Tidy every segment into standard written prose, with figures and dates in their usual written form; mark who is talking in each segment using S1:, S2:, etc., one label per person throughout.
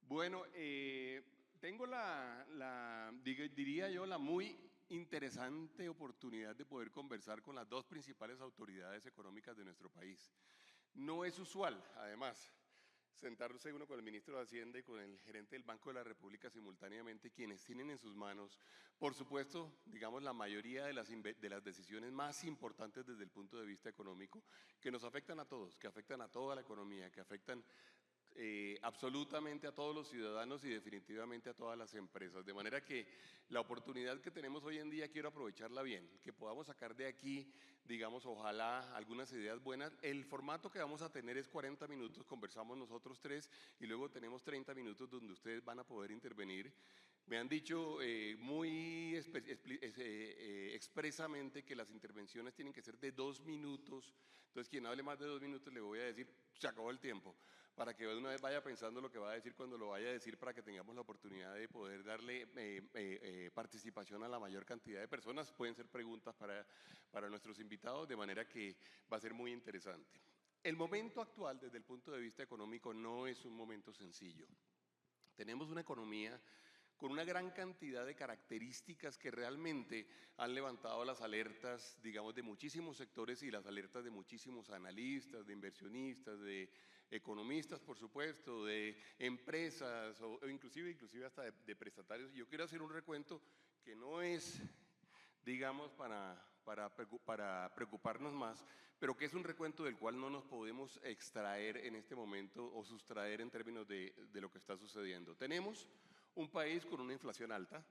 S1: Bueno, tengo diría yo, la muy interesante oportunidad de poder conversar con las dos principales autoridades económicas de nuestro país. No es usual, además, sentarse uno con el ministro de Hacienda y con el gerente del Banco de la República simultáneamente, quienes tienen en sus manos, por supuesto, digamos, la mayoría de las decisiones más importantes desde el punto de vista económico, que nos afectan a todos, que afectan a toda la economía, que afectan absolutamente a todos los ciudadanos y definitivamente a todas las empresas. De manera que la oportunidad que tenemos hoy en día quiero aprovecharla bien, que podamos sacar de aquí, digamos, ojalá algunas ideas buenas. El formato que vamos a tener es 40 minutos, conversamos nosotros tres y luego tenemos 30 minutos donde ustedes van a poder intervenir. Me han dicho muy expresamente que las intervenciones tienen que ser de 2 minutos, entonces quien hable más de 2 minutos le voy a decir, se acabó el tiempo, para que de una vez vaya pensando lo que va a decir cuando lo vaya a decir, para que tengamos la oportunidad de poder darle participación a la mayor cantidad de personas. Pueden ser preguntas para nuestros invitados, de manera que va a ser muy interesante. El momento actual, desde el punto de vista económico, no es un momento sencillo. Tenemos una economía con una gran cantidad de características que realmente han levantado las alertas, digamos, de muchísimos sectores y las alertas de muchísimos analistas, de inversionistas, de economistas, por supuesto, de empresas o inclusive hasta de prestatarios. Yo quiero hacer un recuento que no es, digamos, para preocuparnos más, pero que es un recuento del cual no nos podemos extraer en este momento o sustraer en términos de lo que está sucediendo. Tenemos un país con una inflación alta,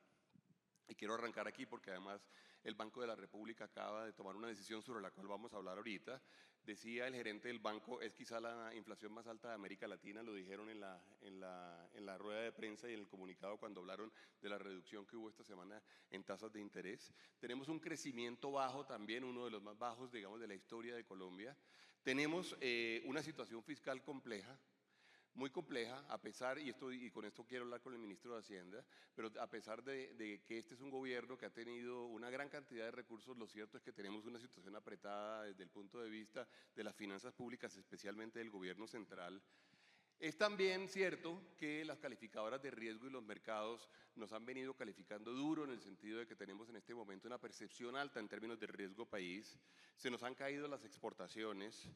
S1: y quiero arrancar aquí porque además el Banco de la República acaba de tomar una decisión sobre la cual vamos a hablar ahorita. Decía el gerente del banco, es quizá la inflación más alta de América Latina, lo dijeron en la rueda de prensa y en el comunicado cuando hablaron de la reducción que hubo esta semana en tasas de interés. Tenemos un crecimiento bajo también, uno de los más bajos, digamos, de la historia de Colombia. Tenemos una situación fiscal compleja, muy compleja, a pesar, y con esto quiero hablar con el ministro de Hacienda, pero a pesar de que este es un gobierno que ha tenido una gran cantidad de recursos, lo cierto es que tenemos una situación apretada desde el punto de vista de las finanzas públicas, especialmente del gobierno central. Es también cierto que las calificadoras de riesgo y los mercados nos han venido calificando duro en el sentido de que tenemos en este momento una percepción alta en términos de riesgo país, se nos han caído las exportaciones,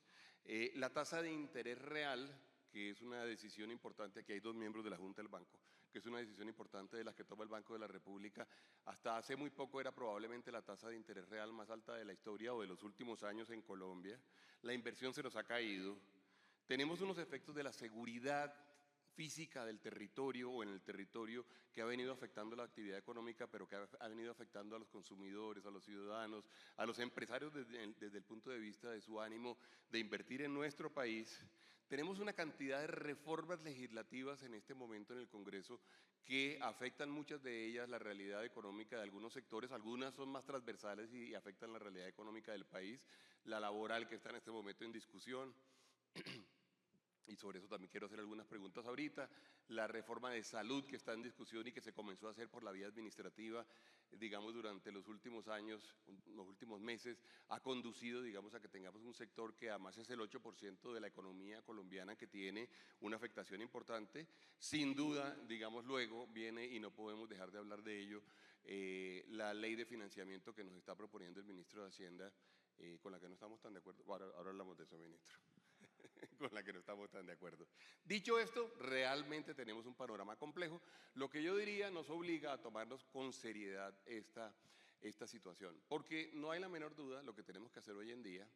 S1: la tasa de interés real, que es una decisión importante, aquí hay dos miembros de la Junta del Banco, que es una decisión importante de las que toma el Banco de la República. Hasta hace muy poco era probablemente la tasa de interés real más alta de la historia o de los últimos años en Colombia. La inversión se nos ha caído. Tenemos unos efectos de la seguridad física del territorio o en el territorio que ha venido afectando la actividad económica, pero que ha venido afectando a los consumidores, a los ciudadanos, a los empresarios desde el punto de vista de su ánimo de invertir en nuestro país. Tenemos una cantidad de reformas legislativas en este momento en el Congreso que afectan muchas de ellas la realidad económica de algunos sectores, algunas son más transversales y afectan la realidad económica del país, la laboral que está en este momento en discusión. Y sobre eso también quiero hacer algunas preguntas ahorita. La reforma de salud que está en discusión y que se comenzó a hacer por la vía administrativa, digamos, durante los últimos años, los últimos meses, ha conducido, digamos, a que tengamos un sector que además es el 8% de la economía colombiana que tiene una afectación importante. Sin duda, digamos, luego viene, y no podemos dejar de hablar de ello, la ley de financiamiento que nos está proponiendo el ministro de Hacienda, con la que no estamos tan de acuerdo. Ahora hablamos de eso, ministro. Con la que no estamos tan de acuerdo. Dicho esto, realmente tenemos un panorama complejo. Lo que yo diría nos obliga a tomarnos con seriedad esta situación, porque no hay la menor duda, lo que tenemos que hacer hoy en día,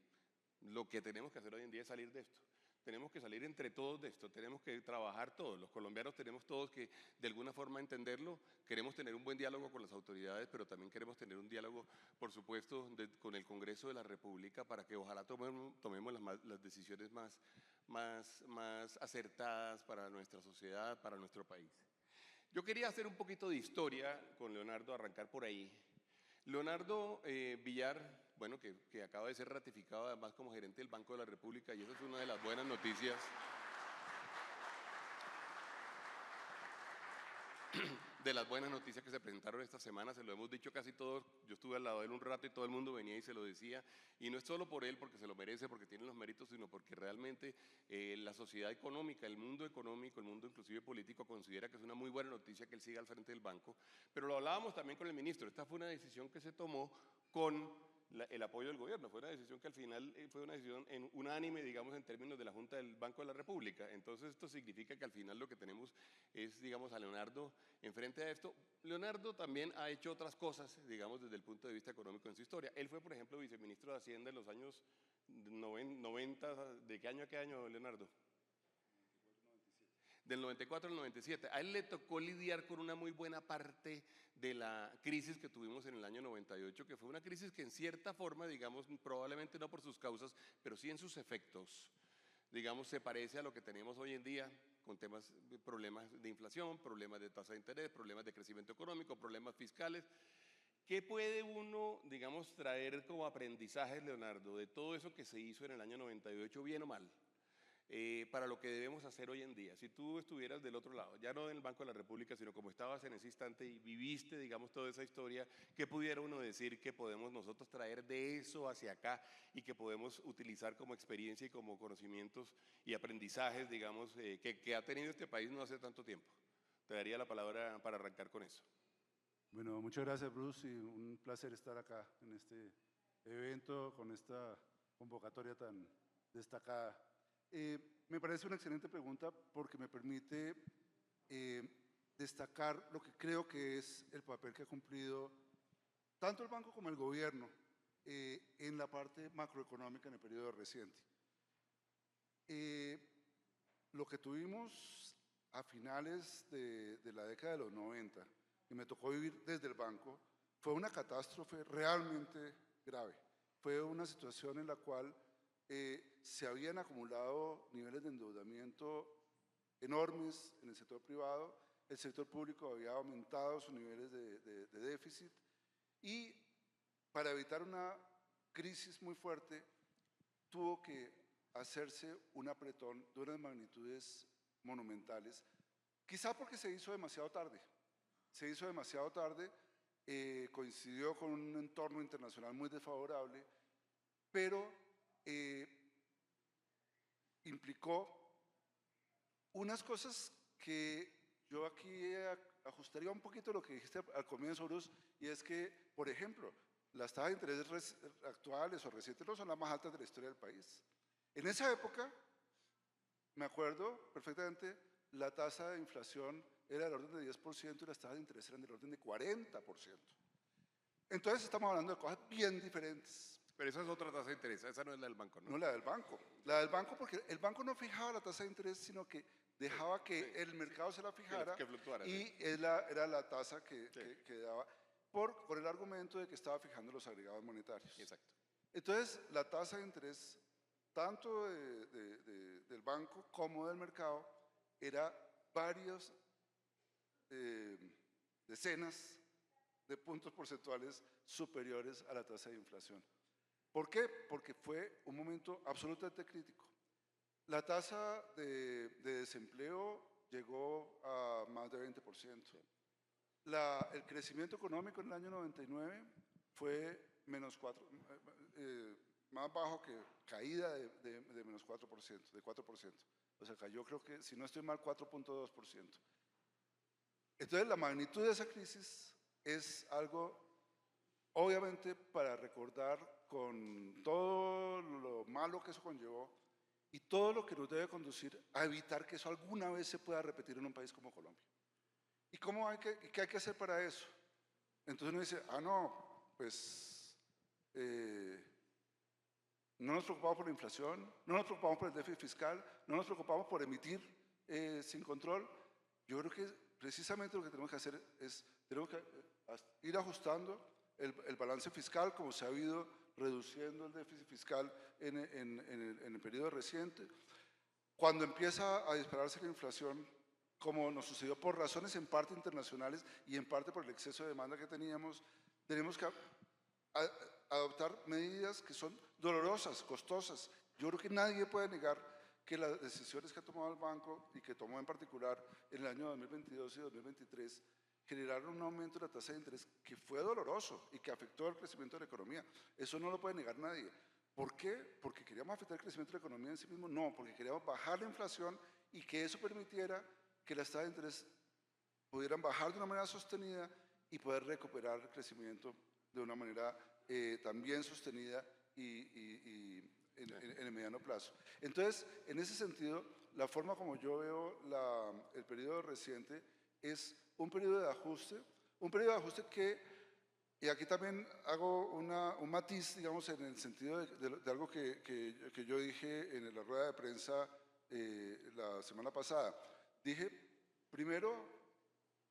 S1: es salir de esto. Tenemos que salir entre todos de esto, tenemos que trabajar todos, los colombianos tenemos todos que de alguna forma entenderlo, queremos tener un buen diálogo con las autoridades, pero también queremos tener un diálogo, por supuesto, con el Congreso de la República para que ojalá tomemos las decisiones más acertadas para nuestra sociedad, para nuestro país. Yo quería hacer un poquito de historia con Leonardo, arrancar por ahí. Leonardo Villar, bueno, que acaba de ser ratificado además como gerente del Banco de la República, y esa es una de las buenas noticias de las buenas noticias que se presentaron esta semana, se lo hemos dicho casi todos, yo estuve al lado de él un rato y todo el mundo venía y se lo decía, y no es solo por él, porque se lo merece, porque tiene los méritos, sino porque realmente la sociedad económica, el mundo económico, el mundo inclusive político, considera que es una muy buena noticia que él siga al frente del banco, pero lo hablábamos también con el ministro, esta fue una decisión que se tomó con el apoyo del gobierno, fue una decisión que al final fue una decisión unánime, digamos, en términos de la Junta del Banco de la República. Entonces esto significa que al final lo que tenemos es, digamos, a Leonardo enfrente a esto. Leonardo también ha hecho otras cosas, digamos, desde el punto de vista económico en su historia. Él fue, por ejemplo, viceministro de Hacienda en los años 90, ¿de qué año a qué año, Leonardo? Del 94 al 97. A él le tocó lidiar con una muy buena parte de la crisis que tuvimos en el año 98, que fue una crisis que en cierta forma, digamos, probablemente no por sus causas, pero sí en sus efectos, digamos, se parece a lo que tenemos hoy en día, con problemas de inflación, problemas de tasa de interés, problemas de crecimiento económico, problemas fiscales. ¿Qué puede uno, digamos, traer como aprendizajes, Leonardo, de todo eso que se hizo en el año 98, bien o mal? Para lo que debemos hacer hoy en día. Si tú estuvieras del otro lado, ya no en el Banco de la República, sino como estabas en ese instante y viviste, digamos, toda esa historia, ¿qué pudiera uno decir que podemos nosotros traer de eso hacia acá y que podemos utilizar como experiencia y como conocimientos y aprendizajes, digamos, que ha tenido este país no hace tanto tiempo? Te daría la palabra para arrancar con eso.
S2: Bueno, muchas gracias, Bruce, y un placer estar acá en este evento con esta convocatoria tan destacada. Me parece una excelente pregunta porque me permite destacar lo que creo que es el papel que ha cumplido tanto el banco como el gobierno en la parte macroeconómica en el periodo reciente. Lo que tuvimos a finales de la década de los 90, que me tocó vivir desde el banco, fue una catástrofe realmente grave. Fue una situación en la cual se habían acumulado niveles de endeudamiento enormes en el sector privado, el sector público había aumentado sus niveles de déficit y para evitar una crisis muy fuerte tuvo que hacerse un apretón de unas magnitudes monumentales, quizá porque se hizo demasiado tarde. Se hizo demasiado tarde, coincidió con un entorno internacional muy desfavorable, pero implicó unas cosas que yo aquí ajustaría un poquito lo que dijiste al comienzo, Bruce, y es que, por ejemplo, las tasas de interés actuales o recientes no son las más altas de la historia del país. En esa época, me acuerdo perfectamente, la tasa de inflación era del orden de 10% y las tasas de interés eran del orden de 40%. Entonces estamos hablando de cosas bien diferentes.
S1: Pero esa es otra tasa de interés, esa no es la del banco, ¿no?
S2: No, la del banco. La del banco porque el banco no fijaba la tasa de interés, sino que dejaba que el mercado se la fijara
S1: que fluctuara,
S2: y
S1: sí.
S2: era la tasa que daba por el argumento de que estaba fijando los agregados monetarios.
S1: Exacto.
S2: Entonces, la tasa de interés, tanto del banco como del mercado, era varias decenas de puntos porcentuales superiores a la tasa de inflación. ¿Por qué? Porque fue un momento absolutamente crítico. La tasa de desempleo llegó a más de 20%. El crecimiento económico en el año 99 fue más bajo que caída de menos 4%, de 4%. O sea, cayó creo que, si no estoy mal, 4.2%. Entonces, la magnitud de esa crisis es algo, obviamente, para recordar con todo lo malo que eso conllevó y todo lo que nos debe conducir a evitar que eso alguna vez se pueda repetir en un país como Colombia. ¿Y qué hay que hacer para eso? Entonces uno dice, no, pues no nos preocupamos por la inflación, no nos preocupamos por el déficit fiscal, no nos preocupamos por emitir sin control. Yo creo que precisamente lo que tenemos que hacer es, tenemos que ir ajustando el balance fiscal, como se ha ido reduciendo el déficit fiscal en el periodo reciente. Cuando empieza a dispararse la inflación, como nos sucedió por razones en parte internacionales y en parte por el exceso de demanda que teníamos, tenemos que adoptar medidas que son dolorosas, costosas. Yo creo que nadie puede negar que las decisiones que ha tomado el banco y que tomó en particular en el año 2022 y 2023 generaron un aumento de la tasa de interés que fue doloroso y que afectó el crecimiento de la economía. Eso no lo puede negar nadie. ¿Por qué? ¿Porque queríamos afectar el crecimiento de la economía en sí mismo? No, porque queríamos bajar la inflación y que eso permitiera que las tasas de interés pudieran bajar de una manera sostenida y poder recuperar el crecimiento de una manera también sostenida y en el mediano plazo. Entonces, en ese sentido, la forma como yo veo el periodo reciente es un periodo de ajuste que, y aquí también hago un matiz, digamos, en el sentido de algo que yo dije en la rueda de prensa la semana pasada. Dije, primero,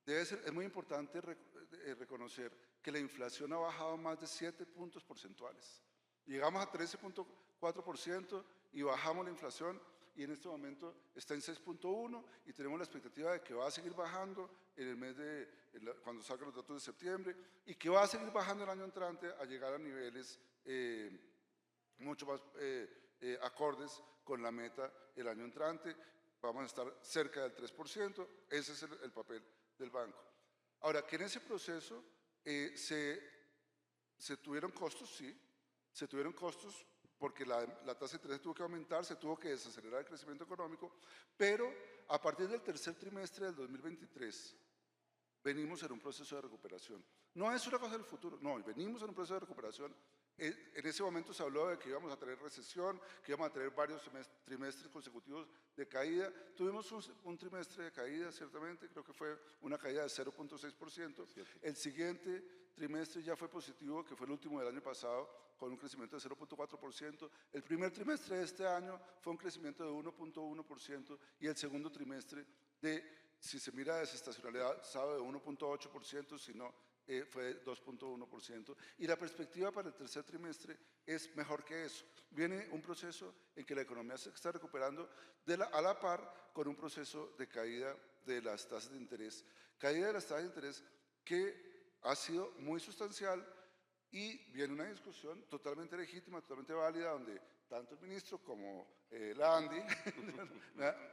S2: es muy importante reconocer que la inflación ha bajado más de 7 puntos porcentuales. Llegamos a 13.4% y bajamos la inflación y en este momento está en 6.1 y tenemos la expectativa de que va a seguir bajando en el mes cuando salgan los datos de septiembre y que va a seguir bajando el año entrante a llegar a niveles mucho más acordes con la meta el año entrante. Vamos a estar cerca del 3%, ese es el papel del banco. Ahora, que en ese proceso se tuvieron costos, sí, se tuvieron costos porque la tasa de interés tuvo que aumentar, se tuvo que desacelerar el crecimiento económico, pero a partir del tercer trimestre del 2023 venimos en un proceso de recuperación. No es una cosa del futuro, no, venimos en un proceso de recuperación. En ese momento se habló de que íbamos a tener recesión, que íbamos a tener varios trimestres consecutivos de caída. Tuvimos un trimestre de caída, ciertamente, creo que fue una caída de 0.6%. El siguiente trimestre ya fue positivo, que fue el último del año pasado, con un crecimiento de 0.4%. El primer trimestre de este año fue un crecimiento de 1.1% y el segundo trimestre si se mira desestacionalidad, de 1.8%, si no, fue 2.1%. Y la perspectiva para el tercer trimestre es mejor que eso. Viene un proceso en que la economía se está recuperando a la par con un proceso de caída de las tasas de interés. Caída de las tasas de interés que ha sido muy sustancial y viene una discusión totalmente legítima, totalmente válida, donde tanto el ministro como la Andy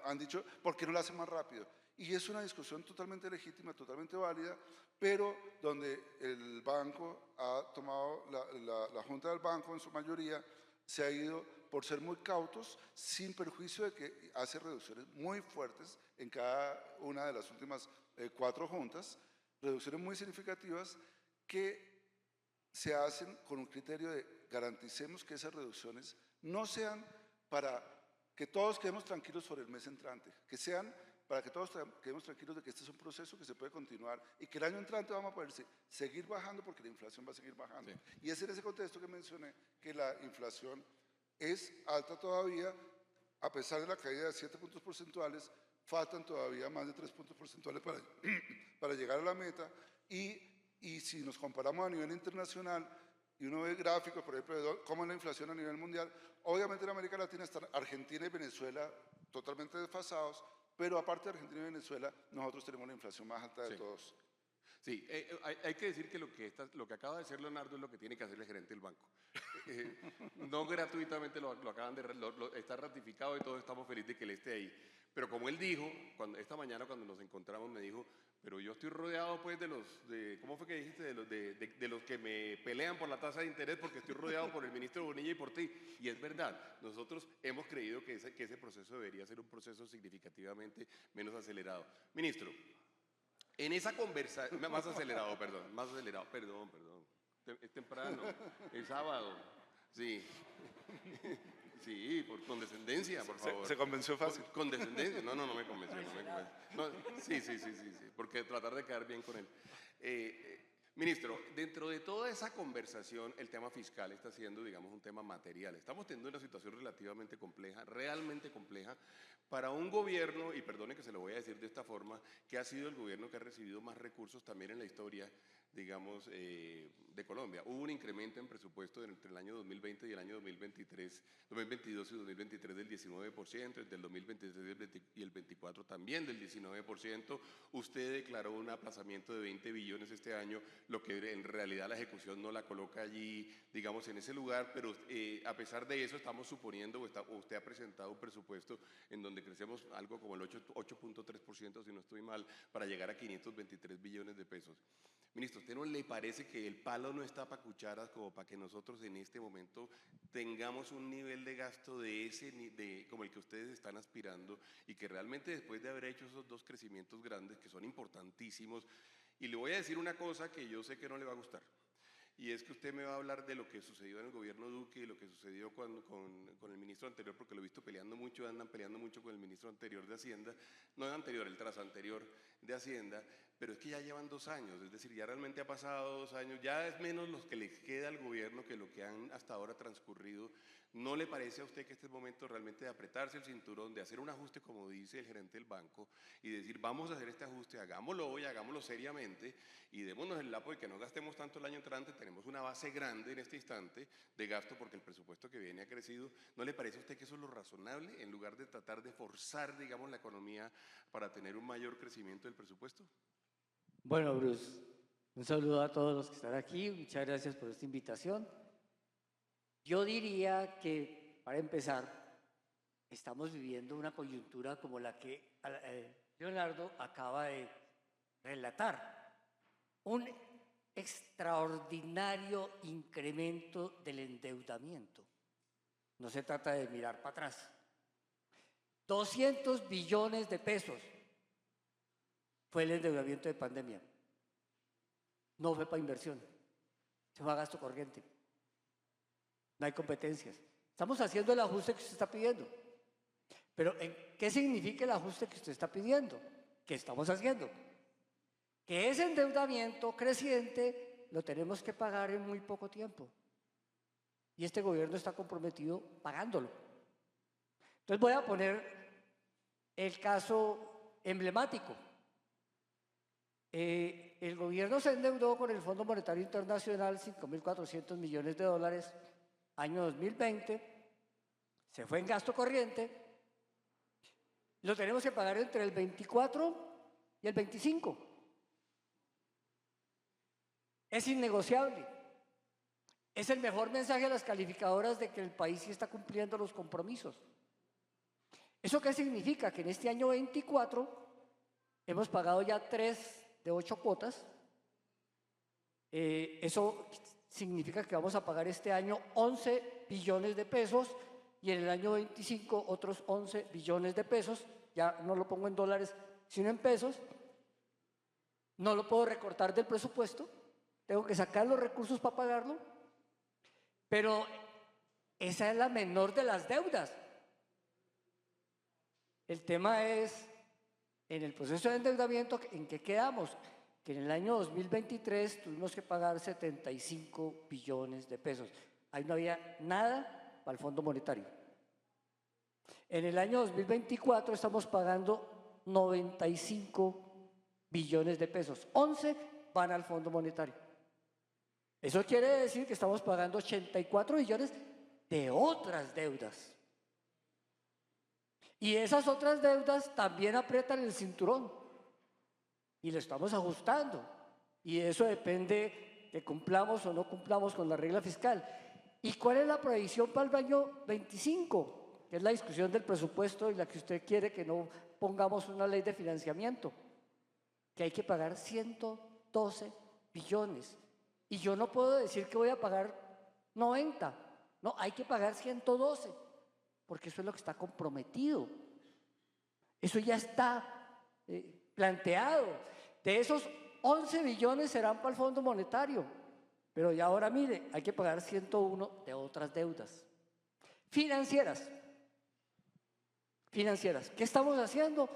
S2: han dicho, ¿por qué no lo hacen más rápido? Y es una discusión totalmente legítima, totalmente válida, pero donde el banco ha tomado, la Junta del Banco en su mayoría, se ha ido por ser muy cautos, sin perjuicio de que hace reducciones muy fuertes en cada una de las últimas 4 juntas, reducciones muy significativas que se hacen con un criterio de garanticemos que esas reducciones no sean para que todos quedemos tranquilos sobre el mes entrante, que sean para que todos quedemos tranquilos de que este es un proceso que se puede continuar y que el año entrante vamos a poder seguir bajando porque la inflación va a seguir bajando. Sí. Y es en ese contexto que mencioné que la inflación es alta todavía, a pesar de la caída de 7 puntos porcentuales, faltan todavía más de 3 puntos porcentuales para llegar a la meta y si nos comparamos a nivel internacional y uno ve gráficos, por ejemplo, de cómo es la inflación a nivel mundial, obviamente en América Latina están Argentina y Venezuela totalmente desfasados, pero aparte de Argentina y Venezuela, nosotros tenemos la inflación más alta de todos.
S1: Sí, hay que decir que lo que acaba de hacer Leonardo es lo que tiene que hacer el gerente del banco. No gratuitamente lo acaban está ratificado y todos estamos felices de que él esté ahí. Pero como él dijo, esta mañana cuando nos encontramos me dijo, pero yo estoy rodeado pues ¿cómo fue que dijiste? De los que me pelean por la tasa de interés porque estoy rodeado por el ministro Bonilla y por ti. Y es verdad, nosotros hemos creído que ese proceso debería ser un proceso significativamente menos acelerado. Ministro, en esa conversación, más acelerado, perdón. Es temprano, es sábado, sí. Sí, por condescendencia, por favor.
S2: Se convenció fácil.
S1: Condescendencia, no me convenció. No, sí, porque tratar de quedar bien con él. Ministro, dentro de toda esa conversación, el tema fiscal está siendo, digamos, un tema material. Estamos teniendo una situación relativamente compleja, realmente compleja, para un gobierno, y perdone que se lo voy a decir de esta forma, que ha sido el gobierno que ha recibido más recursos también en la historia digamos, de Colombia. Hubo un incremento en presupuesto entre el año 2020 y el año 2023, 2022 y 2023 del 19%, entre el 2023 y el 24 también del 19%. Usted declaró un aplazamiento de 20 billones este año, lo que en realidad la ejecución no la coloca allí, digamos, en ese lugar, pero a pesar de eso estamos suponiendo, o usted ha presentado un presupuesto en donde crecemos algo como el 8.3%, si no estoy mal, para llegar a 523 billones de pesos. Ministro, ¿usted no le parece que el palo no está para cucharas como para que nosotros en este momento tengamos un nivel de gasto como el que ustedes están aspirando y que realmente después de haber hecho esos dos crecimientos grandes que son importantísimos, y le voy a decir una cosa que yo sé que no le va a gustar, y es que usted me va a hablar de lo que sucedió en el gobierno Duque y lo que sucedió con el ministro anterior, porque lo he visto peleando mucho, andan peleando mucho con el ministro anterior de Hacienda, no el anterior, el trasanterior de Hacienda, pero es que ya llevan 2 años, es decir, ya realmente ha pasado 2 años, ya es menos los que les queda al gobierno que lo que han hasta ahora transcurrido. ¿No le parece a usted que este es momento realmente de apretarse el cinturón, de hacer un ajuste como dice el gerente del banco y decir vamos a hacer este ajuste, hagámoslo hoy, hagámoslo seriamente y démonos el lapo de que no gastemos tanto el año entrante? Tenemos una base grande en este instante de gasto porque el presupuesto que viene ha crecido. ¿No le parece a usted que eso es lo razonable en lugar de tratar de forzar, digamos, la economía para tener un mayor crecimiento del presupuesto?
S3: Bueno, Bruce, un saludo a todos los que están aquí, muchas gracias por esta invitación. Yo diría que, para empezar, estamos viviendo una coyuntura como la que Leonardo acaba de relatar. Un extraordinario incremento del endeudamiento. No se trata de mirar para atrás. 200 billones de pesos fue el endeudamiento de pandemia. No fue para inversión, se fue a gasto corriente. No hay competencias. Estamos haciendo el ajuste que usted está pidiendo. Pero ¿qué significa el ajuste que usted está pidiendo? ¿Qué estamos haciendo? Que ese endeudamiento creciente lo tenemos que pagar en muy poco tiempo. Y este gobierno está comprometido pagándolo. Entonces voy a poner el caso emblemático. El gobierno se endeudó con el Fondo Monetario Internacional 5.400 millones de dólares año 2020, se fue en gasto corriente, lo tenemos que pagar entre el 24 y el 25. Es innegociable. Es el mejor mensaje a las calificadoras de que el país sí está cumpliendo los compromisos. ¿Eso qué significa? Que en este año 24 hemos pagado ya 3 de 8 cuotas. Eso significa que vamos a pagar este año 11 billones de pesos y en el año 25 otros 11 billones de pesos. Ya no lo pongo en dólares, sino en pesos. No lo puedo recortar del presupuesto, tengo que sacar los recursos para pagarlo, pero esa es la menor de las deudas. El tema es, en el proceso de endeudamiento, ¿en qué quedamos? Que en el año 2023 tuvimos que pagar 75 billones de pesos. Ahí no había nada para el Fondo Monetario. En el año 2024 estamos pagando 95 billones de pesos. 11 van al Fondo Monetario. Eso quiere decir que estamos pagando 84 billones de otras deudas. Y esas otras deudas también aprietan el cinturón. Y lo estamos ajustando. Y eso depende de cumplamos o no cumplamos con la regla fiscal. ¿Y cuál es la previsión para el año 25? Que es la discusión del presupuesto y la que usted quiere que no pongamos una ley de financiamiento. Que hay que pagar 112 billones. Y yo no puedo decir que voy a pagar 90. No, hay que pagar 112. Porque eso es lo que está comprometido. Eso ya está planteado. De esos 11 billones serán para el Fondo Monetario. Pero ya ahora mire, hay que pagar 101 de otras deudas. Financieras. ¿Qué estamos haciendo?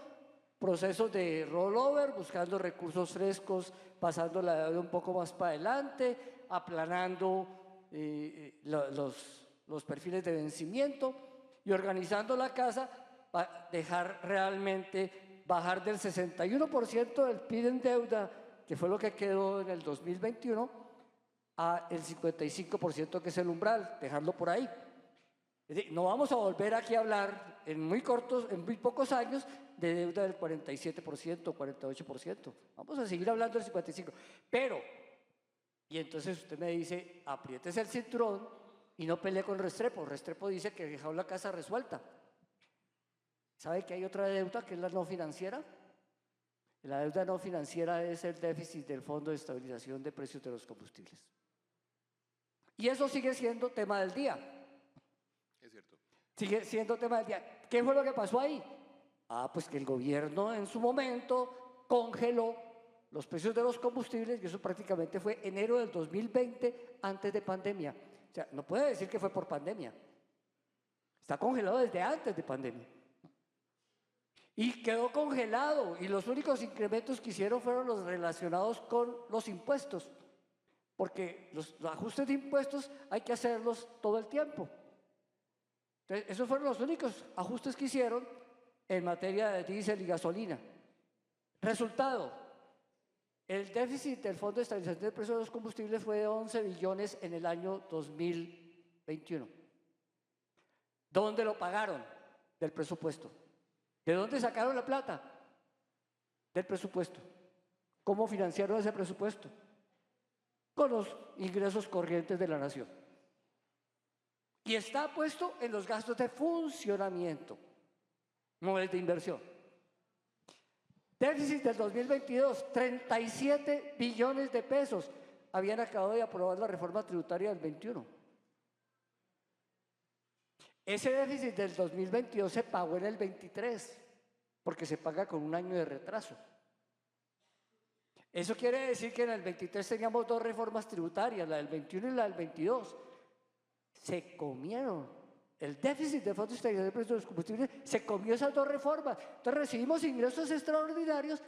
S3: Procesos de rollover, buscando recursos frescos, pasando la deuda un poco más para adelante, aplanando los perfiles de vencimiento y organizando la casa para dejar realmente bajar del 61% del PIB en deuda que fue lo que quedó en el 2021, a el 55% que es el umbral, dejarlo por ahí. Es decir, no vamos a volver aquí a hablar en muy pocos años de deuda del 47%, 48%. Vamos a seguir hablando del 55%. Pero, y entonces usted me dice, apriétese el cinturón y no pelee con Restrepo. Restrepo dice que dejó la casa resuelta. ¿Sabe que hay otra deuda que es la no financiera? La deuda no financiera es el déficit del Fondo de Estabilización de Precios de los Combustibles. Y eso sigue siendo tema del día.
S1: Es cierto.
S3: Sigue siendo tema del día. ¿Qué fue lo que pasó ahí? Pues que el gobierno en su momento congeló los precios de los combustibles, y eso prácticamente fue enero del 2020, antes de pandemia. O sea, no puede decir que fue por pandemia. Está congelado desde antes de pandemia. Y quedó congelado, y los únicos incrementos que hicieron fueron los relacionados con los impuestos, porque los ajustes de impuestos hay que hacerlos todo el tiempo. Entonces, esos fueron los únicos ajustes que hicieron en materia de diésel y gasolina. Resultado, el déficit del Fondo de Estabilización de Precios de los Combustibles fue de 11 billones en el año 2021. ¿Dónde lo pagaron? Del presupuesto. ¿De dónde sacaron la plata? Del presupuesto. ¿Cómo financiaron ese presupuesto? Con los ingresos corrientes de la nación. Y está puesto en los gastos de funcionamiento, no es de inversión. Déficit del 2022, 37 billones de pesos. Habían acabado de aprobar la reforma tributaria del 21. Ese déficit del 2022 se pagó en el 23, porque se paga con un año de retraso. Eso quiere decir que en el 23 teníamos dos reformas tributarias, la del 21 y la del 22. Se comieron. El déficit de Fondo de Estabilización de Precios de los Combustibles se comió esas dos reformas. Entonces recibimos ingresos extraordinarios,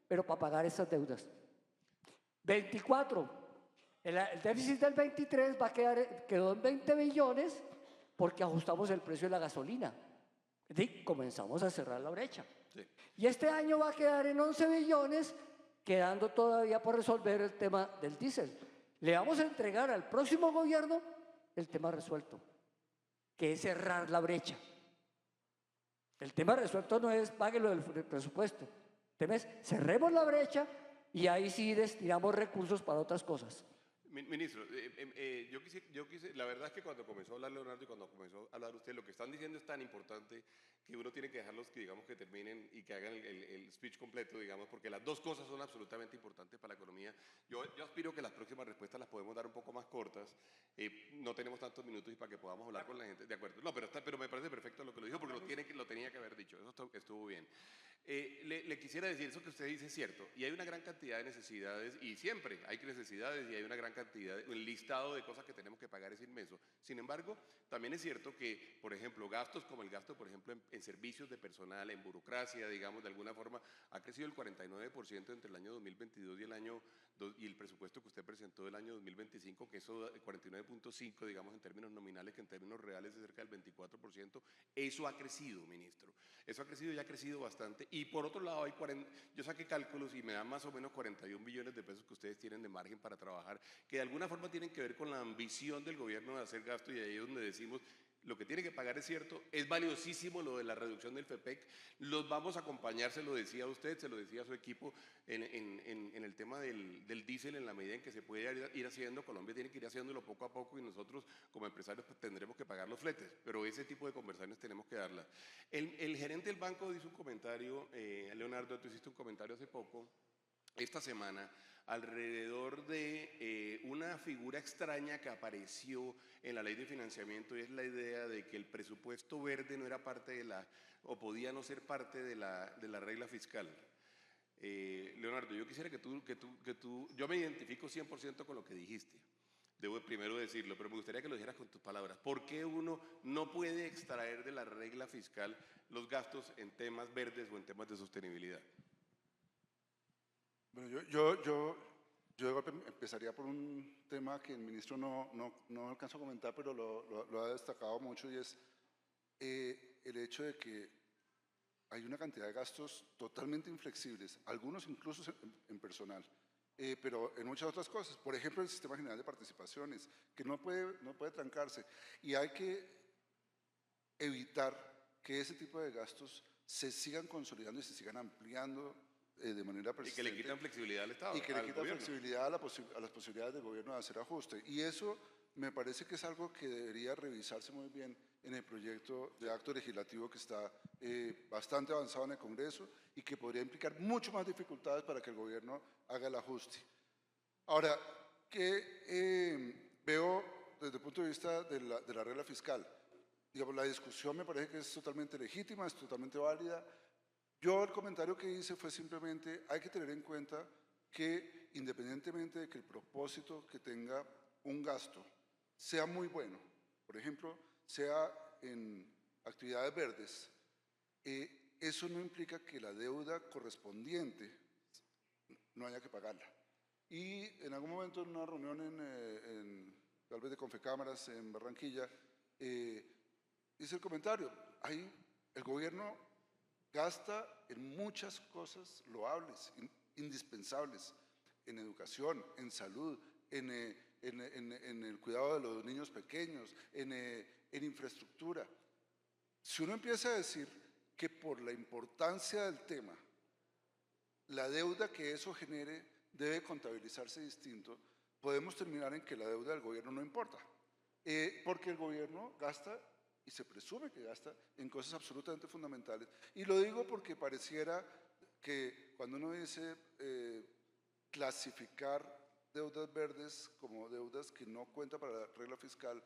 S3: pero para pagar esas deudas. 24. El déficit del 23 quedó en 20 billones porque ajustamos el precio de la gasolina. Es decir, comenzamos a cerrar la brecha.
S1: Sí.
S3: Y este año va a quedar en 11 billones, quedando todavía por resolver el tema del diésel. Le vamos a entregar al próximo gobierno el tema resuelto, que es cerrar la brecha. El tema resuelto no es páguelo del presupuesto. El tema es cerremos la brecha y ahí sí destinamos recursos para otras cosas.
S1: Ministro, yo quise, la verdad es que cuando comenzó a hablar Leonardo y cuando comenzó a hablar usted, lo que están diciendo es tan importante que uno tiene que dejarlos que, digamos, que terminen y que hagan el speech completo, digamos, porque las dos cosas son absolutamente importantes para la economía. Yo aspiro que las próximas respuestas las podemos dar un poco más cortas, no tenemos tantos minutos y para que podamos hablar con la gente, de acuerdo. No, pero me parece perfecto lo que lo dijo, porque lo tenía que haber dicho, eso estuvo bien. Le quisiera decir, eso que usted dice es cierto, y hay una gran cantidad de necesidades, y siempre hay necesidades, y hay una gran cantidad, el listado de cosas que tenemos que pagar es inmenso. Sin embargo, también es cierto que, por ejemplo, gastos como el gasto, por ejemplo, en servicios de personal, en burocracia, digamos, de alguna forma, ha crecido el 49% entre el año 2022 y el presupuesto que usted presentó del año 2025, que eso, 49.5, digamos, en términos nominales, que en términos reales es cerca del 24%, eso ha crecido, ministro. Eso ha crecido y ha crecido bastante. Y por otro lado, yo saqué cálculos y me dan más o menos 41 billones de pesos que ustedes tienen de margen para trabajar, que de alguna forma tienen que ver con la ambición del gobierno de hacer gasto, y ahí es donde decimos, lo que tiene que pagar es cierto, es valiosísimo lo de la reducción del FEPEC, los vamos a acompañar, se lo decía a usted, se lo decía a su equipo, en el tema del diésel, en la medida en que se puede ir haciendo. Colombia tiene que ir haciéndolo poco a poco y nosotros como empresarios pues, tendremos que pagar los fletes, pero ese tipo de conversaciones tenemos que darlas. El gerente del banco hizo un comentario, Leonardo, tú hiciste un comentario hace poco, esta semana, alrededor de una figura extraña que apareció en la ley de financiamiento, y es la idea de que el presupuesto verde no era parte de o podía no ser parte de la regla fiscal. Leonardo, yo quisiera que tú, yo me identifico 100% con lo que dijiste, debo primero decirlo, pero me gustaría que lo dijeras con tus palabras. ¿Por qué uno no puede extraer de la regla fiscal los gastos en temas verdes o en temas de sostenibilidad?
S2: Bueno, yo de golpe empezaría por un tema que el ministro no alcanzó a comentar, pero lo ha destacado mucho, y es el hecho de que hay una cantidad de gastos totalmente inflexibles, algunos incluso en personal, pero en muchas otras cosas. Por ejemplo, el Sistema General de Participaciones, que no puede trancarse. Y hay que evitar que ese tipo de gastos se sigan consolidando y se sigan ampliando de manera
S1: Y que
S2: persistente.
S1: le quitan flexibilidad al Estado,
S2: Y que le
S1: al
S2: quita
S1: gobierno.
S2: flexibilidad a las posibilidades del gobierno de hacer ajuste. Y eso me parece que es algo que debería revisarse muy bien en el proyecto de acto legislativo que está bastante avanzado en el Congreso y que podría implicar mucho más dificultades para que el gobierno haga el ajuste. Ahora, que veo desde el punto de vista de la regla fiscal, digamos, la discusión me parece que es totalmente legítima, es totalmente válida. Yo el comentario que hice fue simplemente, hay que tener en cuenta que independientemente de que el propósito que tenga un gasto sea muy bueno, por ejemplo, sea en actividades verdes, eso no implica que la deuda correspondiente no haya que pagarla. Y en algún momento en una reunión tal vez de Confecámaras en Barranquilla, hice el comentario, ahí el gobierno gasta en muchas cosas loables, indispensables, en educación, en salud, en el cuidado de los niños pequeños, en infraestructura. Si uno empieza a decir que por la importancia del tema, la deuda que eso genere debe contabilizarse distinto, podemos terminar en que la deuda del gobierno no importa, porque el gobierno gasta y se presume que gasta en cosas absolutamente fundamentales. Y lo digo porque pareciera que cuando uno dice clasificar deudas verdes como deudas que no cuentan para la regla fiscal,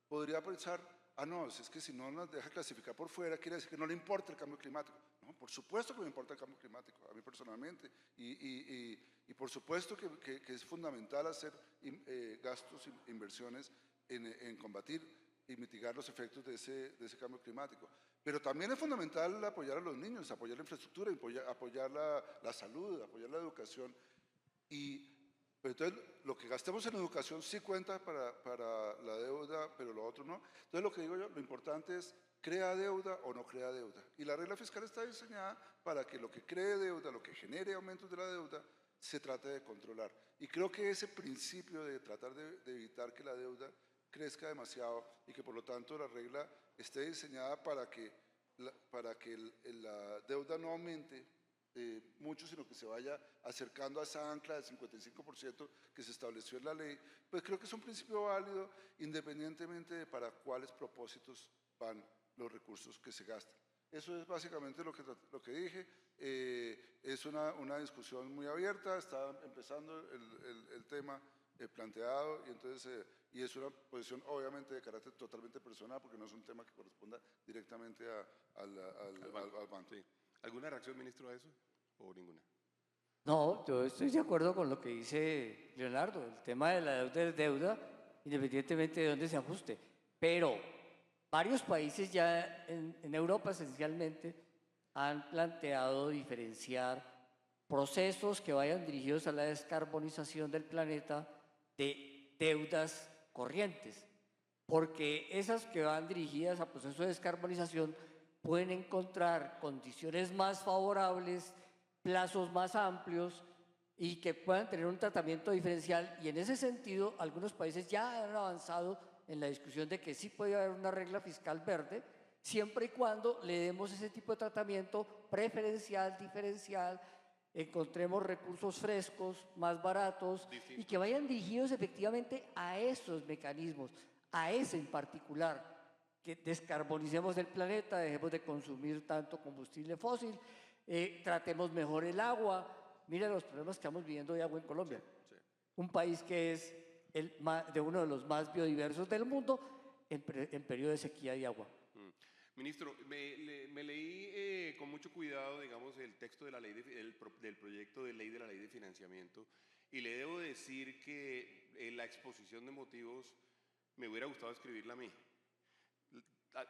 S2: podría pensar, ah, no, es que si no nos deja clasificar por fuera, quiere decir que no le importa el cambio climático. No, por supuesto que me importa el cambio climático, a mí personalmente, y por supuesto que es fundamental hacer gastos, inversiones en combatir y mitigar los efectos de ese cambio climático. Pero también es fundamental apoyar a los niños, apoyar la infraestructura, apoyar la salud, apoyar la educación. Pero entonces, lo que gastemos en educación sí cuenta para la deuda, pero lo otro no. Entonces, lo que digo yo, lo importante es, ¿crea deuda o no crea deuda? Y la regla fiscal está diseñada para que lo que cree deuda, lo que genere aumentos de la deuda, se trate de controlar. Y creo que ese principio de tratar de evitar que la deuda crezca demasiado y que por lo tanto la regla esté diseñada para que la deuda no aumente mucho, sino que se vaya acercando a esa ancla del 55% que se estableció en la ley, pues creo que es un principio válido independientemente de para cuáles propósitos van los recursos que se gastan. Eso es básicamente lo que dije. Es una discusión muy abierta, está empezando el tema planteado y entonces y es una posición obviamente de carácter totalmente personal porque no es un tema que corresponda directamente al banco.
S1: Sí. ¿Alguna reacción, ministro, a eso o ninguna?
S3: No, yo estoy de acuerdo con lo que dice Leonardo. El tema de la deuda es deuda, independientemente de dónde se ajuste. Pero varios países ya en Europa esencialmente han planteado diferenciar procesos que vayan dirigidos a la descarbonización del planeta de deudas corrientes, porque esas que van dirigidas a procesos de descarbonización pueden encontrar condiciones más favorables, plazos más amplios y que puedan tener un tratamiento diferencial. Y en ese sentido, algunos países ya han avanzado en la discusión de que sí puede haber una regla fiscal verde, siempre y cuando le demos ese tipo de tratamiento preferencial, diferencial, encontremos recursos frescos, más baratos y que vayan dirigidos efectivamente a esos mecanismos, a ese en particular, que descarbonicemos el planeta, dejemos de consumir tanto combustible fósil, tratemos mejor el agua. Mira los problemas que estamos viviendo de agua en Colombia, un país que es de uno de los más biodiversos del mundo en periodo de sequía de agua.
S1: Ministro, me leí con mucho cuidado, digamos, el texto de la ley del proyecto de ley de la ley de financiamiento y le debo decir que la exposición de motivos me hubiera gustado escribirla a mí.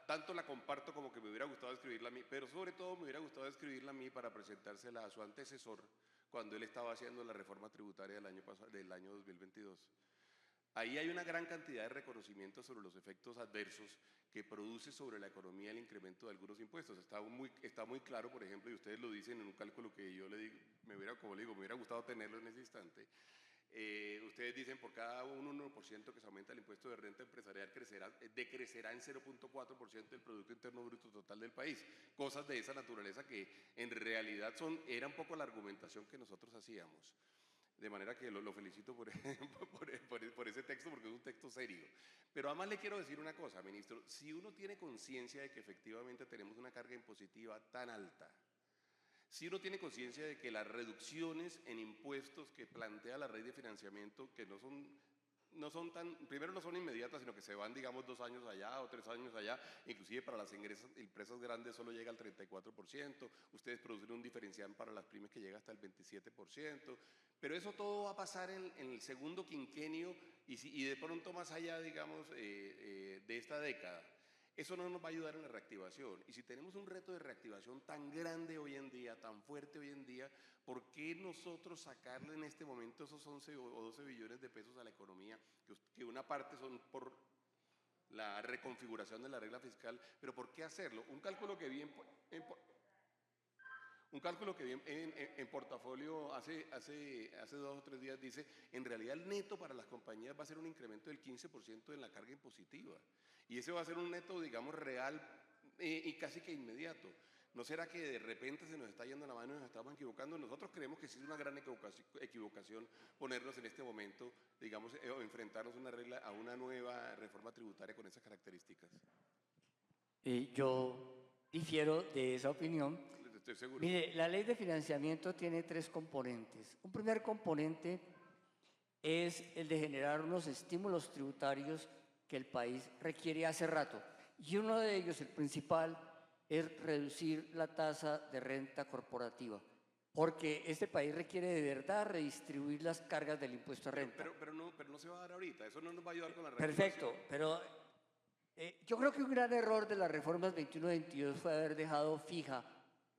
S1: Tanto la comparto como que me hubiera gustado escribirla a mí, pero sobre todo me hubiera gustado escribirla a mí para presentársela a su antecesor cuando él estaba haciendo la reforma tributaria del año 2022. Ahí hay una gran cantidad de reconocimientos sobre los efectos adversos que produce sobre la economía el incremento de algunos impuestos. Está muy claro, por ejemplo, y ustedes lo dicen en un cálculo que yo le digo, como le digo, me hubiera gustado tenerlo en ese instante. Ustedes dicen por cada un 1% que se aumenta el impuesto de renta empresarial decrecerá en 0.4% el Producto Interno Bruto total del país. Cosas de esa naturaleza que en realidad era un poco la argumentación que nosotros hacíamos. De manera que lo felicito por ese texto, porque es un texto serio. Pero además le quiero decir una cosa, ministro. Si uno tiene conciencia de que efectivamente tenemos una carga impositiva tan alta, si uno tiene conciencia de que las reducciones en impuestos que plantea la ley de financiamiento, que no son primero no son inmediatas, sino que se van, digamos, 2 años allá o 3 años allá, inclusive para las empresas grandes solo llega al 34%, ustedes producen un diferencial para las pymes que llega hasta el 27%, pero eso todo va a pasar en el segundo quinquenio y de pronto más allá, digamos, de esta década. Eso no nos va a ayudar en la reactivación. Y si tenemos un reto de reactivación tan grande hoy en día, tan fuerte hoy en día, ¿por qué nosotros sacarle en este momento esos 11 o 12 billones de pesos a la economía, que una parte son por la reconfiguración de la regla fiscal, pero ¿por qué hacerlo? Un cálculo que vi en portafolio hace 2 o 3 días dice, en realidad el neto para las compañías va a ser un incremento del 15% en la carga impositiva. Y ese va a ser un neto, digamos, real y casi que inmediato. ¿No será que de repente se nos está yendo la mano y nos estamos equivocando? Nosotros creemos que sí es una gran equivocación ponernos en este momento, digamos, o enfrentarnos a una nueva reforma tributaria con esas características.
S3: Yo difiero de esa opinión.
S1: Estoy seguro.
S3: Mire, la ley de financiamiento tiene 3 componentes. Un primer componente es el de generar unos estímulos tributarios que el país requiere hace rato. Y uno de ellos, el principal, es reducir la tasa de renta corporativa. Porque este país requiere de verdad redistribuir las cargas del impuesto a renta.
S1: Pero no se va a dar ahorita, eso no nos va a ayudar con la reactivación.
S3: Perfecto, pero yo creo que un gran error de las reformas 21-22 fue haber dejado fija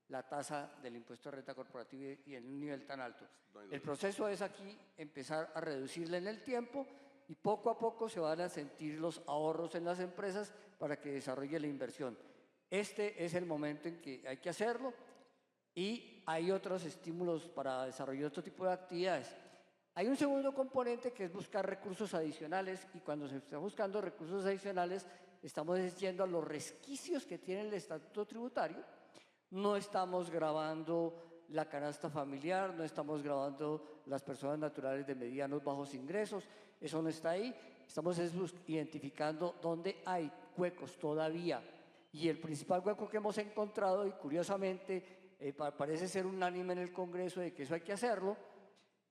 S3: la tasa del impuesto a renta corporativa y en un nivel tan alto. El proceso es aquí empezar a reducirla en el tiempo y poco a poco se van a sentir los ahorros en las empresas para que desarrolle la inversión. Este es el momento en que hay que hacerlo y hay otros estímulos para desarrollar otro tipo de actividades. Hay un segundo componente que es buscar recursos adicionales y cuando se está buscando recursos adicionales estamos yendo a los resquicios que tiene el estatuto tributario. No estamos grabando la canasta familiar, no estamos grabando las personas naturales de medianos bajos ingresos, eso no está ahí. Estamos identificando dónde hay huecos todavía. Y el principal hueco que hemos encontrado, y curiosamente parece ser unánime en el Congreso de que eso hay que hacerlo,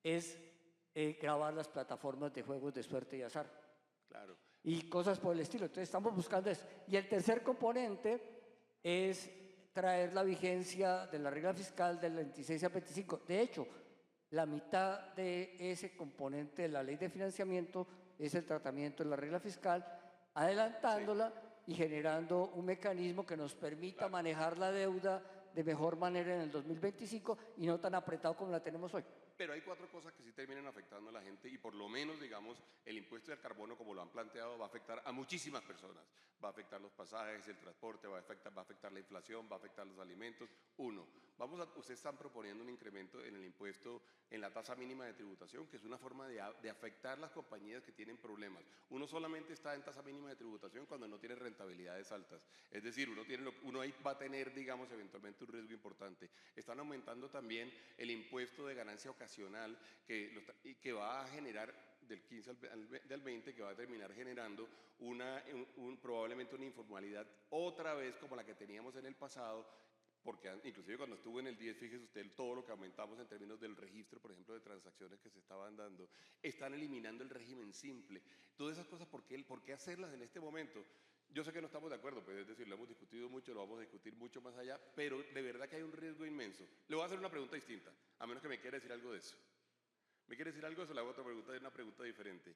S3: es grabar las plataformas de juegos de suerte y azar.
S1: Claro.
S3: Y cosas por el estilo. Entonces estamos buscando eso. Y el tercer componente es traer la vigencia de la regla fiscal del 26 al 25. De hecho, la mitad de ese componente de la ley de financiamiento es el tratamiento de la regla fiscal, adelantándola y generando un mecanismo que nos permita manejar la deuda de mejor manera en el 2025 y no tan apretado como la tenemos hoy.
S1: Pero hay 4 cosas que sí terminan afectando a la gente y por lo menos, digamos, el impuesto del carbono, como lo han planteado, va a afectar a muchísimas personas. Va a afectar los pasajes, el transporte, va a afectar la inflación, va a afectar los alimentos. Ustedes están proponiendo un incremento en el impuesto, en la tasa mínima de tributación, que es una forma de afectar las compañías que tienen problemas. Uno solamente está en tasa mínima de tributación cuando no tiene rentabilidades altas. Es decir, uno ahí va a tener, digamos, eventualmente un riesgo importante. Están aumentando también el impuesto de ganancia ocasional que va a generar del 15 al 20, que va a terminar generando probablemente una informalidad otra vez como la que teníamos en el pasado, porque inclusive cuando estuvo en el 10, fíjese usted todo lo que aumentamos en términos del registro, por ejemplo, de transacciones que se estaban dando. Están eliminando el régimen simple. Todas esas cosas, ¿por qué hacerlas en este momento? Yo sé que no estamos de acuerdo, pues es decir, lo hemos discutido mucho, lo vamos a discutir mucho más allá, pero de verdad que hay un riesgo inmenso. Le voy a hacer una pregunta distinta, a menos que me quiera decir algo de eso. ¿Me quiere decir algo de eso? Le hago otra pregunta, una pregunta diferente.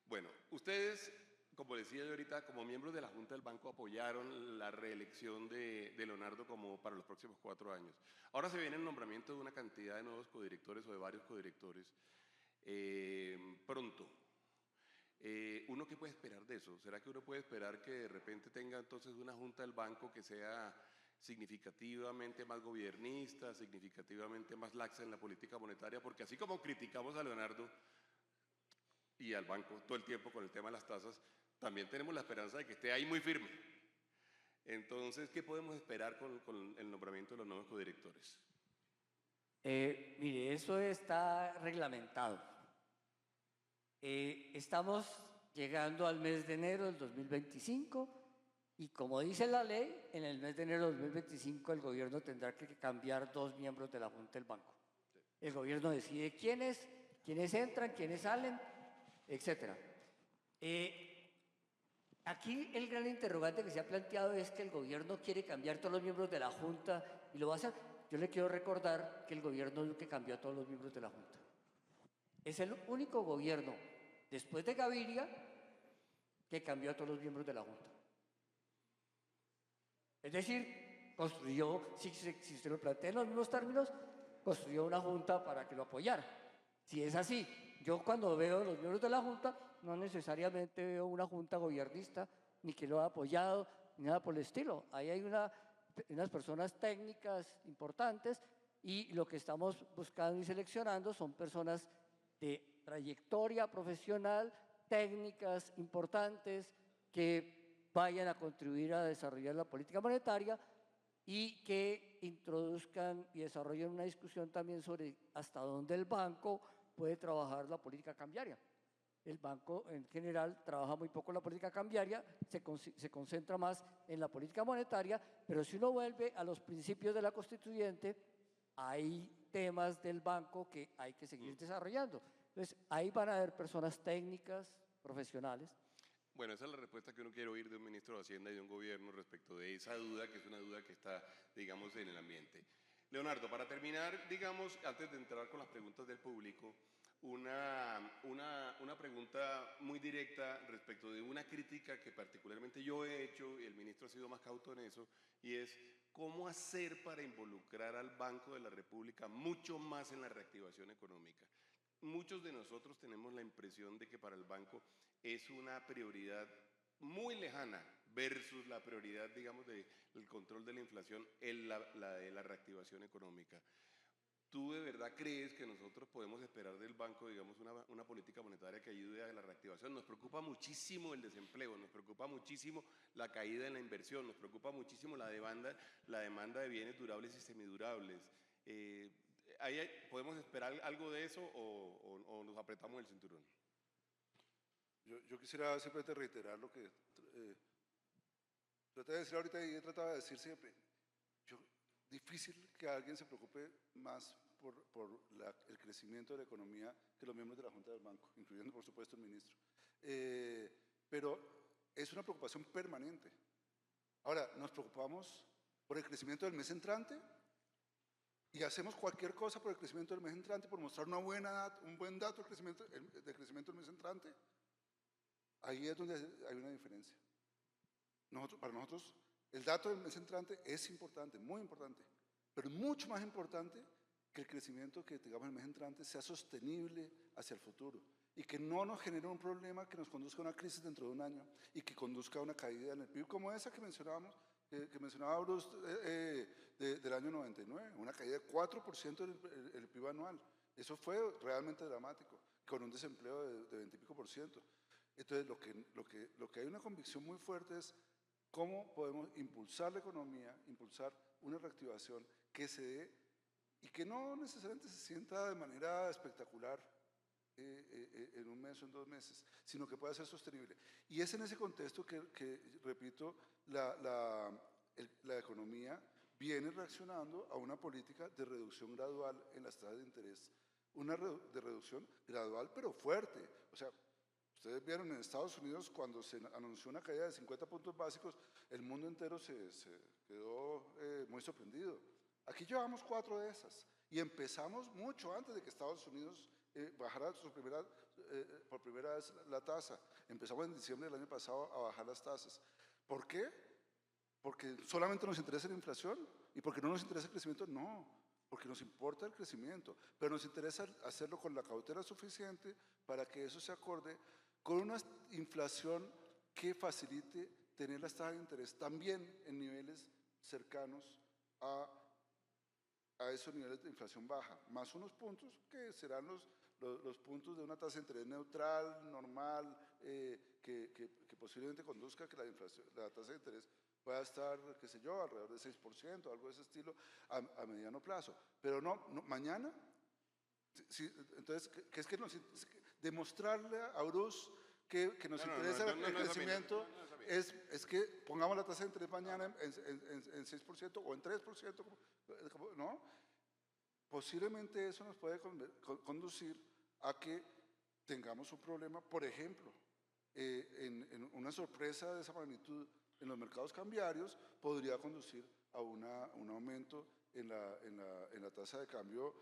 S1: Bueno, ustedes, como decía yo ahorita, como miembros de la Junta del Banco apoyaron la reelección de Leonardo como para los próximos 4 años. Ahora se viene el nombramiento de una cantidad de nuevos codirectores o de varios codirectores pronto. ¿Uno qué puede esperar de eso? ¿Será que uno puede esperar que de repente tenga entonces una junta del banco que sea significativamente más gobiernista, significativamente más laxa en la política monetaria? Porque así como criticamos a Leonardo y al banco todo el tiempo con el tema de las tasas, también tenemos la esperanza de que esté ahí muy firme. Entonces, ¿qué podemos esperar con el nombramiento de los nuevos codirectores?
S3: Mire, eso está reglamentado. Estamos llegando al mes de enero del 2025 y como dice la ley, en el mes de enero del 2025 el gobierno tendrá que cambiar 2 miembros de la Junta del Banco. El gobierno decide quiénes entran, quiénes salen, etc. Aquí el gran interrogante que se ha planteado es que el gobierno quiere cambiar todos los miembros de la Junta y lo va a hacer. Yo le quiero recordar que el gobierno es el que cambió a todos los miembros de la Junta. Es el único gobierno, después de Gaviria, que cambió a todos los miembros de la Junta. Es decir, construyó, si se lo plantea en los mismos términos, construyó una Junta para que lo apoyara. Si es así, yo cuando veo los miembros de la Junta, no necesariamente veo una Junta gobiernista, ni que lo ha apoyado, ni nada por el estilo. Ahí hay unas personas técnicas importantes y lo que estamos buscando y seleccionando son personas de trayectoria profesional, técnicas importantes que vayan a contribuir a desarrollar la política monetaria y que introduzcan y desarrollen una discusión también sobre hasta dónde el banco puede trabajar la política cambiaria. El banco en general trabaja muy poco en la política cambiaria, se concentra más en la política monetaria, pero si uno vuelve a los principios de la constituyente, hay temas del banco que hay que seguir desarrollando. Entonces, ahí van a haber personas técnicas, profesionales.
S1: Bueno, esa es la respuesta que uno quiere oír de un ministro de Hacienda y de un gobierno respecto de esa duda, que es una duda que está, digamos, en el ambiente. Leonardo, para terminar, digamos, antes de entrar con las preguntas del público, una pregunta muy directa respecto de una crítica que particularmente yo he hecho, y el ministro ha sido más cauto en eso, y es cómo hacer para involucrar al Banco de la República mucho más en la reactivación económica. Muchos de nosotros tenemos la impresión de que para el banco es una prioridad muy lejana versus la prioridad, digamos, del control de la inflación, la de la reactivación económica. ¿Tú de verdad crees que nosotros podemos esperar del banco, digamos, una política monetaria que ayude a la reactivación? Nos preocupa muchísimo el desempleo, nos preocupa muchísimo la caída en la inversión, nos preocupa muchísimo la demanda de bienes durables y semidurables. ¿Podemos esperar algo de eso o nos apretamos el cinturón?
S2: Yo quisiera simplemente reiterar lo que traté de decir ahorita y he tratado de decir siempre. Difícil que alguien se preocupe más por el crecimiento de la economía que los miembros de la Junta del Banco, incluyendo por supuesto el ministro. Pero es una preocupación permanente. Ahora, nos preocupamos por el crecimiento del mes entrante y hacemos cualquier cosa por el crecimiento del mes entrante, por mostrar un buen dato de crecimiento del mes entrante. Ahí es donde hay una diferencia. Para nosotros, el dato del mes entrante es importante, muy importante, pero mucho más importante que el crecimiento que tengamos el mes entrante sea sostenible hacia el futuro y que no nos genere un problema que nos conduzca a una crisis dentro de un año y que conduzca a una caída en el PIB como esa que mencionaba Bruce del año 99, una caída de 4% del PIB anual. Eso fue realmente dramático, con un desempleo de 20 y pico %. Entonces, lo que hay una convicción muy fuerte es cómo podemos impulsar la economía, impulsar una reactivación que se dé y que no necesariamente se sienta de manera espectacular en un mes o en 2 meses, sino que pueda ser sostenible. Y es en ese contexto que repito, la economía viene reaccionando a una política de reducción gradual en las tasas de interés, de reducción gradual pero fuerte. O sea, ustedes vieron en Estados Unidos cuando se anunció una caída de 50 puntos básicos, el mundo entero se quedó muy sorprendido. Aquí llevamos 4 de esas y empezamos mucho antes de que Estados Unidos bajara por primera vez la tasa. Empezamos en diciembre del año pasado a bajar las tasas. ¿Por qué? ¿Porque solamente nos interesa la inflación? ¿Y porque no nos interesa el crecimiento? No, porque nos importa el crecimiento, pero nos interesa hacerlo con la cautela suficiente para que eso se acorde con una inflación que facilite tener las tasas de interés también en niveles cercanos a esos niveles de inflación baja, más unos puntos que serán los puntos de una tasa de interés neutral, normal, que posiblemente conduzca a que la tasa de interés pueda estar, qué sé yo, alrededor del 6%, algo de ese estilo, a mediano plazo. Pero no mañana, entonces, que es que demostrarle a Bruce que nos interesa el crecimiento es que pongamos la tasa de interés mañana en 6% o en 3%, ¿no? Posiblemente eso nos puede conducir a que tengamos un problema, por ejemplo, en una sorpresa de esa magnitud en los mercados cambiarios podría conducir a un aumento en la tasa de cambio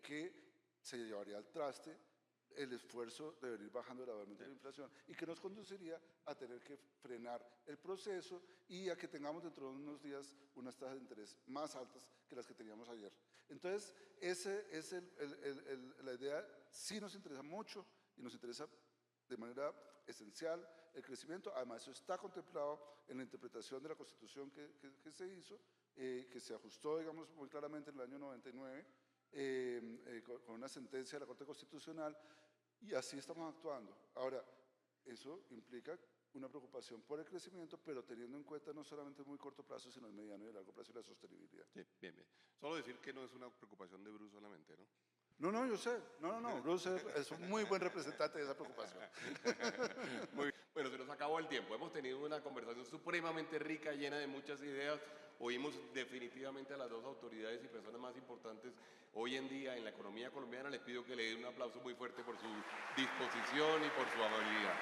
S2: que se llevaría al traste el esfuerzo de venir bajando gradualmente la inflación y que nos conduciría a tener que frenar el proceso y a que tengamos dentro de unos días unas tasas de interés más altas que las que teníamos ayer. Entonces, esa es la idea. Sí nos interesa mucho y nos interesa de manera esencial el crecimiento. Además, eso está contemplado en la interpretación de la Constitución que se hizo, que se ajustó, digamos, muy claramente en el año 99, con una sentencia de la Corte Constitucional, y así estamos actuando. Ahora, eso implica una preocupación por el crecimiento, pero teniendo en cuenta no solamente el muy corto plazo, sino el mediano y el largo plazo y la sostenibilidad.
S1: Sí, bien, bien. Solo decir que no es una preocupación de Bruce solamente, ¿no?
S2: No, yo sé. No. Bruce es un muy buen representante de esa preocupación.
S1: Muy bien. Bueno, se nos acabó el tiempo. Hemos tenido una conversación supremamente rica, llena de muchas ideas. Oímos definitivamente a las dos autoridades y personas más importantes hoy en día en la economía colombiana. Les pido que le den un aplauso muy fuerte por su disposición y por su amabilidad.